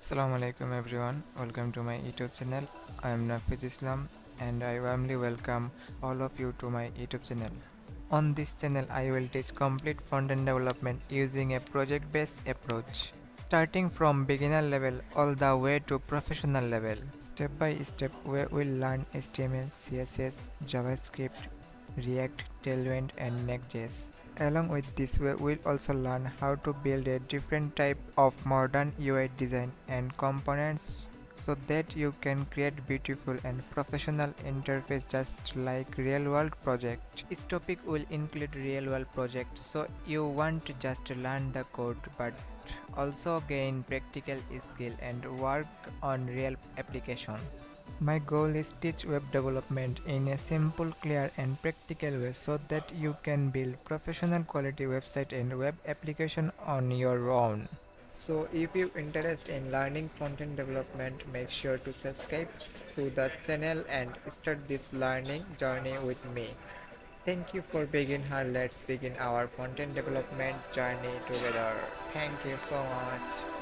Assalamu alaikum everyone, welcome to my YouTube channel. I am Nafij Islam and I warmly welcome all of you to my YouTube channel. On this channel I will teach complete front-end development using a project-based approach. Starting from beginner level all the way to professional level. Step by step we will learn HTML, CSS, JavaScript, React, Tailwind and Next.js. Along with this, we will also learn how to build a different type of modern UI design and components so that you can create beautiful and professional interface just like real world project. This topic will include real world projects, so you want to just learn the code but also gain practical skill and work on real application. My goal is teach web development in a simple, clear and practical way so that you can build professional quality website and web application on your own. So if you're interested in learning front-end development, make sure to subscribe to the channel and start this learning journey with me. Thank you for being here. Let's begin our front-end development journey together. Thank you so much.